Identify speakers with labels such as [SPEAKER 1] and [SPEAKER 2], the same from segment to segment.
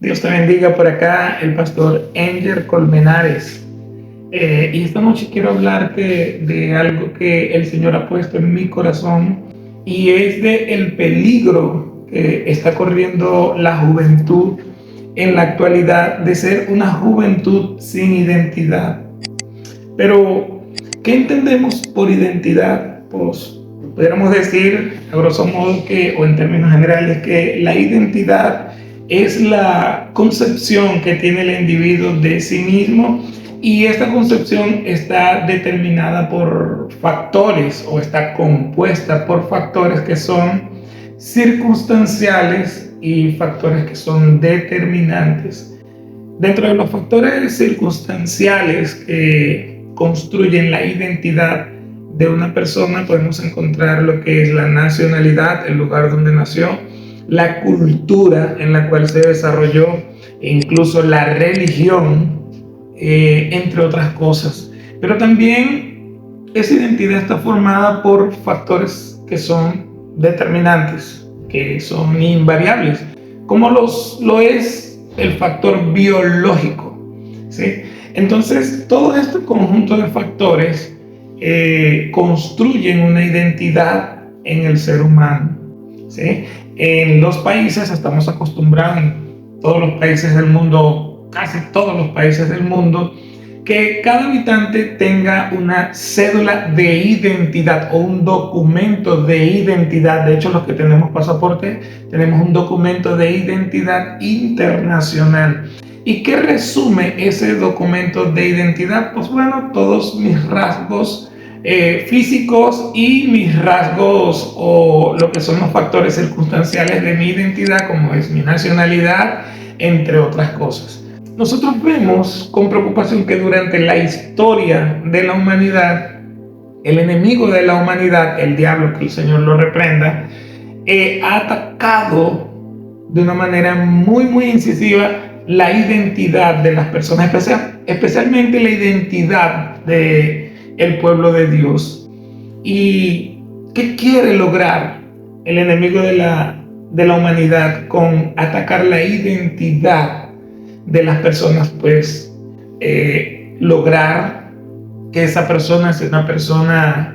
[SPEAKER 1] Dios te bendiga, por acá el pastor Enger Colmenares. Y esta noche quiero hablarte de algo que el Señor ha puesto en mi corazón, y es de el peligro que está corriendo la juventud en la actualidad de ser una juventud sin identidad. Pero, ¿qué entendemos por identidad? Pues podríamos decir, a grosso modo, o en términos generales, que la identidad es la concepción que tiene el individuo de sí mismo, y esta concepción está determinada por factores, o está compuesta por factores que son circunstanciales y factores que son determinantes. Dentro de los factores circunstanciales que construyen la identidad de una persona podemos encontrar lo que es la nacionalidad, el lugar donde nació, la cultura en la cual se desarrolló, e incluso la religión, entre otras cosas. Pero también esa identidad está formada por factores que son determinantes, que son invariables, como lo es el factor biológico, ¿sí? Entonces, todo este conjunto de factores construyen una identidad en el ser humano, ¿sí? En los países estamos acostumbrados, en todos los países del mundo, casi todos los países del mundo, que cada habitante tenga una cédula de identidad o un documento de identidad. De hecho, los que tenemos pasaporte tenemos un documento de identidad internacional. ¿Y qué resume ese documento de identidad? Pues bueno, todos mis rasgos físicos y mis rasgos, o lo que son los factores circunstanciales de mi identidad, como es mi nacionalidad, entre otras cosas. Nosotros vemos con preocupación que durante la historia de la humanidad, el enemigo de la humanidad, el diablo, que el Señor lo reprenda, ha atacado de una manera muy incisiva la identidad de las personas, especialmente la identidad del pueblo de Dios. ¿Y qué quiere lograr el enemigo de la humanidad con atacar la identidad de las personas? Pues lograr que esa persona sea una persona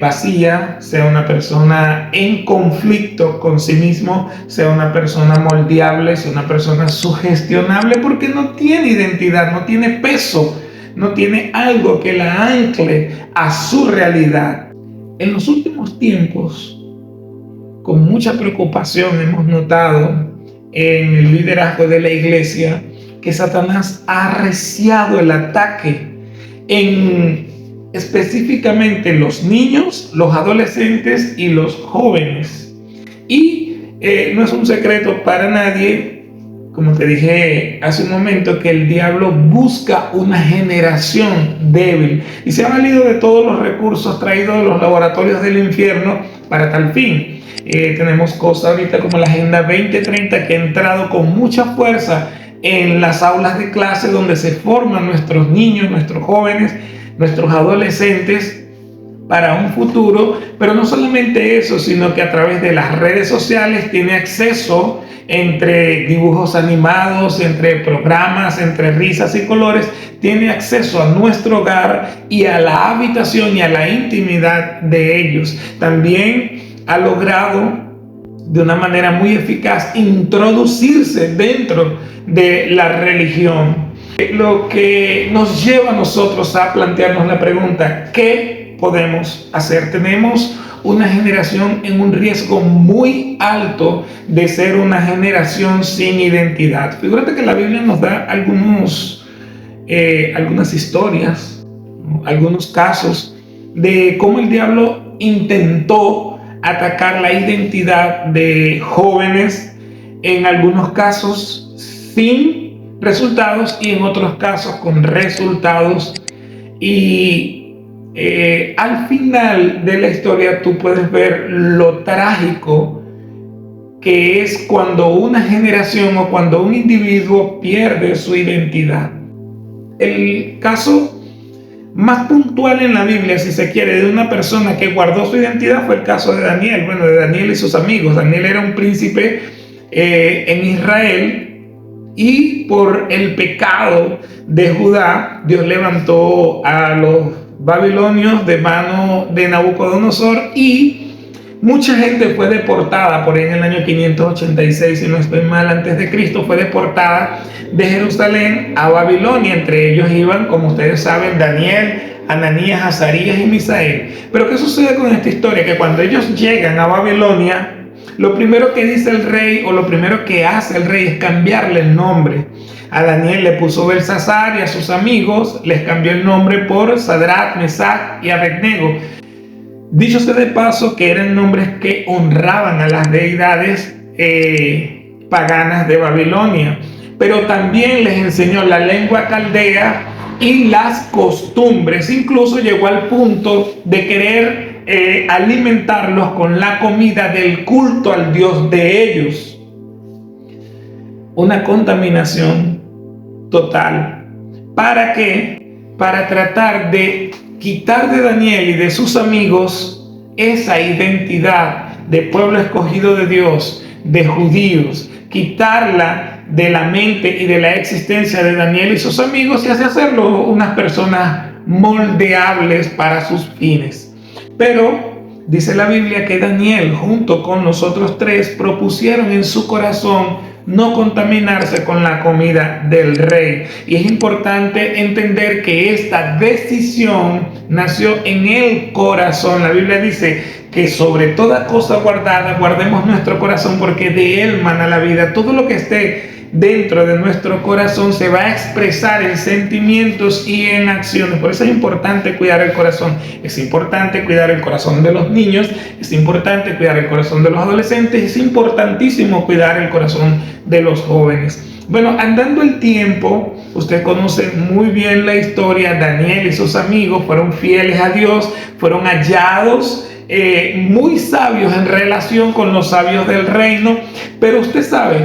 [SPEAKER 1] vacía, sea una persona en conflicto con sí mismo, sea una persona moldeable, sea una persona sugestionable, porque no tiene identidad, no tiene peso, no tiene algo que la ancle a su realidad. En los últimos tiempos, con mucha preocupación, hemos notado en el liderazgo de la iglesia que Satanás ha arreciado el ataque en específicamente los niños, los adolescentes y los jóvenes. Y no es un secreto para nadie, como te dije hace un momento, que el diablo busca una generación débil y se ha valido de todos los recursos traídos de los laboratorios del infierno para tal fin. Tenemos cosas ahorita como la Agenda 2030, que ha entrado con mucha fuerza en las aulas de clase, donde se forman nuestros niños, nuestros jóvenes, nuestros adolescentes para un futuro. Pero no solamente eso, sino que a través de las redes sociales tiene acceso, entre dibujos animados, entre programas, entre risas y colores, tiene acceso a nuestro hogar y a la habitación y a la intimidad de ellos. También ha logrado de una manera muy eficaz introducirse dentro de la religión, lo que nos lleva a nosotros a plantearnos la pregunta: ¿qué podemos hacer? Tenemos una generación en un riesgo muy alto de ser una generación sin identidad. Fíjate que la Biblia nos da algunas historias, algunos casos de cómo el diablo intentó atacar la identidad de jóvenes, en algunos casos sin resultados y en otros casos con resultados. Y al final de la historia tú puedes ver lo trágico que es cuando una generación o cuando un individuo pierde su identidad. El caso más puntual en la Biblia, si se quiere, de una persona que guardó su identidad fue el caso de Daniel. Bueno, de Daniel y sus amigos. Daniel era un príncipe en Israel, y por el pecado de Judá, Dios levantó a los babilonios de mano de Nabucodonosor y mucha gente fue deportada por ahí en el año 586, si no estoy mal, antes de Cristo, fue deportada de Jerusalén a Babilonia. Entre ellos iban, como ustedes saben, Daniel, Ananías, Azarías y Misael. Pero ¿qué sucede con esta historia? Que cuando ellos llegan a Babilonia, lo primero que dice el rey, o lo primero que hace el rey, es cambiarle el nombre. A Daniel le puso Belsasar y a sus amigos les cambió el nombre por Sadrach, Mesach y Abednego. Dicho sea de paso que eran nombres que honraban a las deidades paganas de Babilonia, pero también les enseñó la lengua caldea y las costumbres. Incluso llegó al punto de querer alimentarlos con la comida del culto al Dios de ellos. Una contaminación total. ¿Para qué? Para tratar de quitar de Daniel y de sus amigos esa identidad de pueblo escogido de Dios, de judíos, quitarla de la mente y de la existencia de Daniel y sus amigos y así hacerlo unas personas moldeables para sus fines. Pero dice la Biblia que Daniel, junto con los otros tres, propusieron en su corazón no contaminarse con la comida del rey. Y es importante entender que esta decisión nació en el corazón. La Biblia dice que sobre toda cosa guardada, guardemos nuestro corazón, porque de él mana la vida. Todo lo que esté dentro de nuestro corazón se va a expresar en sentimientos y en acciones. Por eso es importante cuidar el corazón. Es importante cuidar el corazón de los niños, es importante cuidar el corazón de los adolescentes, es importantísimo cuidar el corazón de los jóvenes. Bueno, andando el tiempo, usted conoce muy bien la historia. Daniel y sus amigos fueron fieles a Dios, fueron hallados muy sabios en relación con los sabios del reino. Pero usted sabe,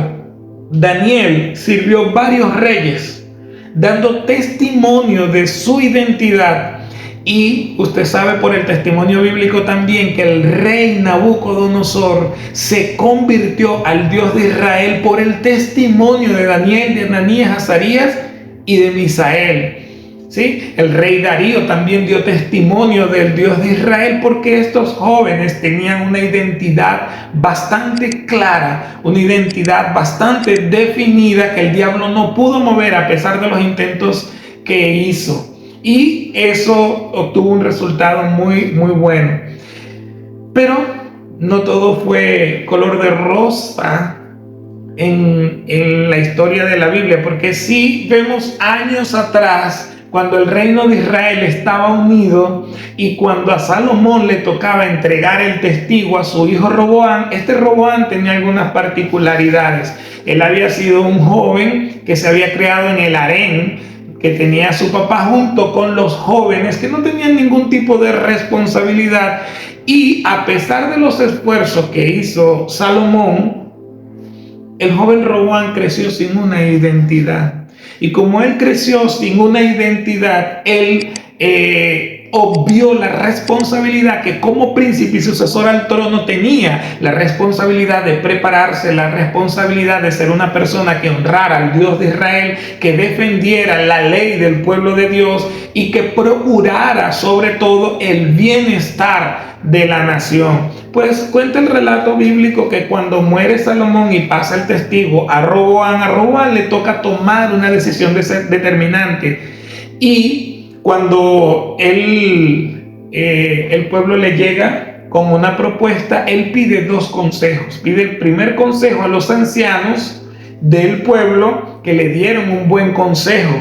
[SPEAKER 1] Daniel sirvió varios reyes, dando testimonio de su identidad. Y usted sabe por el testimonio bíblico también que el rey Nabucodonosor se convirtió al Dios de Israel por el testimonio de Daniel, de Ananías, Azarías y de Misael. ¿Sí? El rey Darío también dio testimonio del Dios de Israel porque estos jóvenes tenían una identidad bastante clara, una identidad bastante definida que el diablo no pudo mover a pesar de los intentos que hizo. Y eso obtuvo un resultado muy, muy bueno. Pero no todo fue color de rosa en la historia de la Biblia, porque sí vemos años atrás, cuando el reino de Israel estaba unido y cuando a Salomón le tocaba entregar el testigo a su hijo Roboam, este Roboam tenía algunas particularidades. Él había sido un joven que se había criado en el harén, que tenía a su papá junto con los jóvenes que no tenían ningún tipo de responsabilidad, y a pesar de los esfuerzos que hizo Salomón, el joven Roboam creció sin una identidad. Y como él creció sin una identidad, él obvió la responsabilidad que como príncipe y sucesor al trono tenía, la responsabilidad de prepararse, la responsabilidad de ser una persona que honrara al Dios de Israel, que defendiera la ley del pueblo de Dios y que procurara sobre todo el bienestar de la nación. Pues cuenta el relato bíblico que cuando muere Salomón y pasa el testigo a Roboam le toca tomar una decisión determinante. Y cuando el pueblo le llega con una propuesta, él pide dos consejos. Pide el primer consejo a los ancianos del pueblo, que le dieron un buen consejo.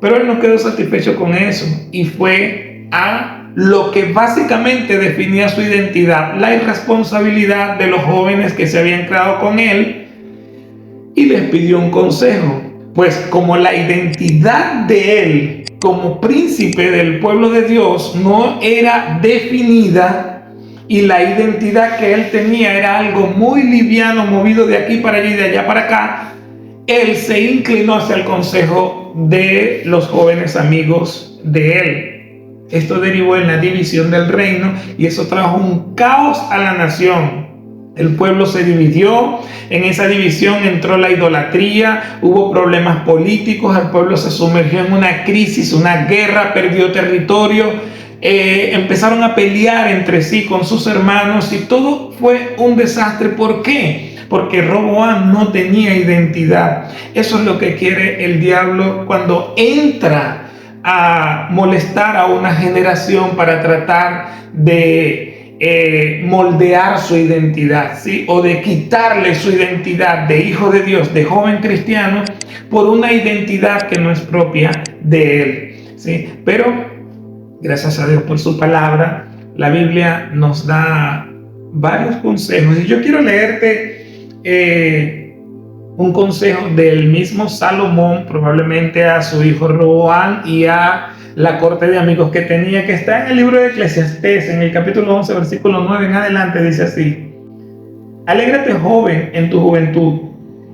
[SPEAKER 1] Pero él no quedó satisfecho con eso y fue a lo que básicamente definía su identidad, la irresponsabilidad de los jóvenes que se habían creado con él, y les pidió un consejo. Pues como la identidad de él como príncipe del pueblo de Dios no era definida y la identidad que él tenía era algo muy liviano, movido de aquí para allá y de allá para acá, él se inclinó hacia el consejo de los jóvenes amigos de él. Esto derivó en la división del reino y eso trajo un caos a la nación. El pueblo se dividió, en esa división entró la idolatría, hubo problemas políticos, el pueblo se sumergió en una crisis, una guerra, perdió territorio, empezaron a pelear entre sí con sus hermanos y todo fue un desastre. ¿Por qué? Porque Roboam no tenía identidad. Eso es lo que quiere el diablo cuando entra a molestar a una generación para tratar de moldear su identidad, ¿sí? O de quitarle su identidad de hijo de Dios, de joven cristiano, por una identidad que no es propia de él, ¿sí? Pero gracias a Dios por su palabra, la Biblia nos da varios consejos y yo quiero leerte un consejo del mismo Salomón, probablemente a su hijo Roboam y a la corte de amigos que tenía, que está en el libro de Eclesiastés, en el capítulo 11, versículo 9 en adelante, dice así: alégrate, joven, en tu juventud,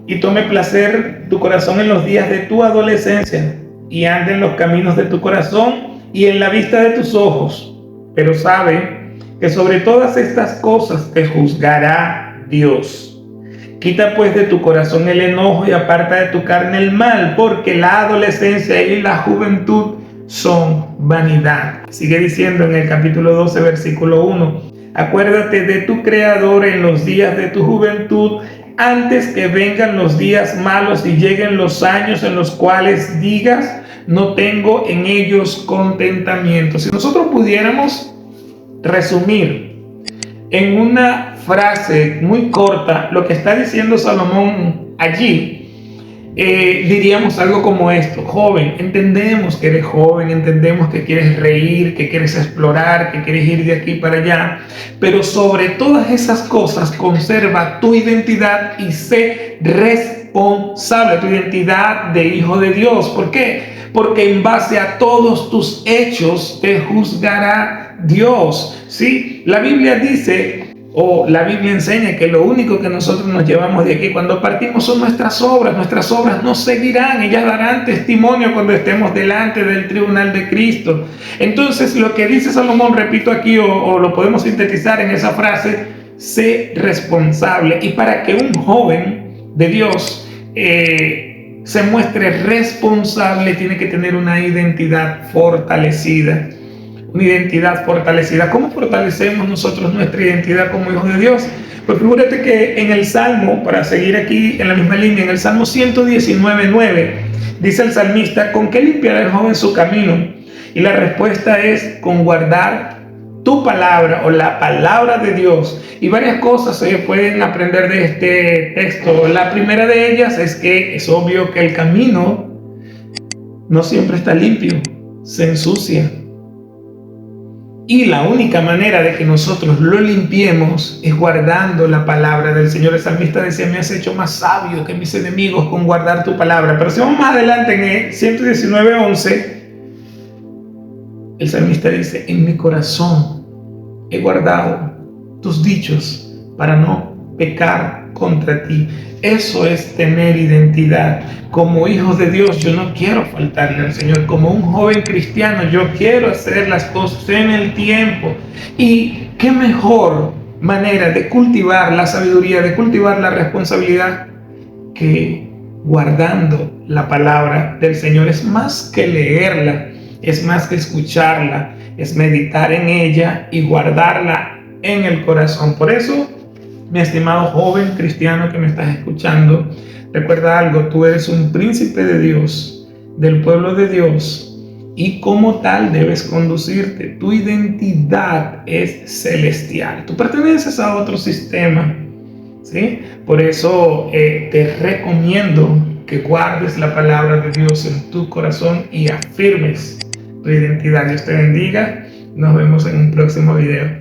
[SPEAKER 1] y tome placer tu corazón en los días de tu adolescencia, y ande en los caminos de tu corazón y en la vista de tus ojos, pero sabe que sobre todas estas cosas te juzgará Dios. Quita pues de tu corazón el enojo y aparta de tu carne el mal, porque la adolescencia y la juventud son vanidad. Sigue diciendo en el capítulo 12, versículo 1: acuérdate de tu Creador en los días de tu juventud, antes que vengan los días malos y lleguen los años en los cuales digas, no tengo en ellos contentamiento. Si nosotros pudiéramos resumir en una frase muy corta lo que está diciendo Salomón allí, diríamos algo como esto: joven, entendemos que eres joven, entendemos que quieres reír, que quieres explorar, que quieres ir de aquí para allá, pero sobre todas esas cosas conserva tu identidad y sé responsable, tu identidad de hijo de Dios. ¿Por qué? Porque en base a todos tus hechos te juzgará Dios, ¿sí? La Biblia dice, o la Biblia enseña, que lo único que nosotros nos llevamos de aquí cuando partimos son nuestras obras. Nuestras obras nos seguirán, ellas darán testimonio cuando estemos delante del tribunal de Cristo. Entonces, lo que dice Salomón, repito aquí, o lo podemos sintetizar en esa frase: sé responsable. Y para que un joven de Dios se muestre responsable, tiene que tener una identidad fortalecida. Una identidad fortalecida. ¿Cómo fortalecemos nosotros nuestra identidad como hijos de Dios? Pues figúrate que en el Salmo, para seguir aquí en la misma línea, en el Salmo 119:9, dice el salmista: ¿con qué limpiará el joven su camino? Y la respuesta es: con guardar tu palabra, o la palabra de Dios. Y varias cosas se pueden aprender de este texto. La primera de ellas es que es obvio que el camino no siempre está limpio, se ensucia. Y la única manera de que nosotros lo limpiemos es guardando la palabra del Señor. El salmista decía: me has hecho más sabio que mis enemigos con guardar tu palabra. Pero si vamos más adelante en el 119:11, el salmista dice: en mi corazón he guardado tus dichos para no pecar contra ti. Eso es tener identidad. Como hijos de Dios, yo no quiero faltarle al Señor. Como un joven cristiano, yo quiero hacer las cosas en el tiempo. Y qué mejor manera de cultivar la sabiduría, de cultivar la responsabilidad, que guardando la palabra del Señor. Es más que leerla, es más que escucharla, es meditar en ella y guardarla en el corazón. Por eso, mi estimado joven cristiano que me estás escuchando, recuerda algo: tú eres un príncipe de Dios, del pueblo de Dios, y como tal debes conducirte. Tu identidad es celestial. Tú perteneces a otro sistema, ¿sí? Por eso te recomiendo que guardes la palabra de Dios en tu corazón y afirmes tu identidad. Dios te bendiga. Nos vemos en un próximo video.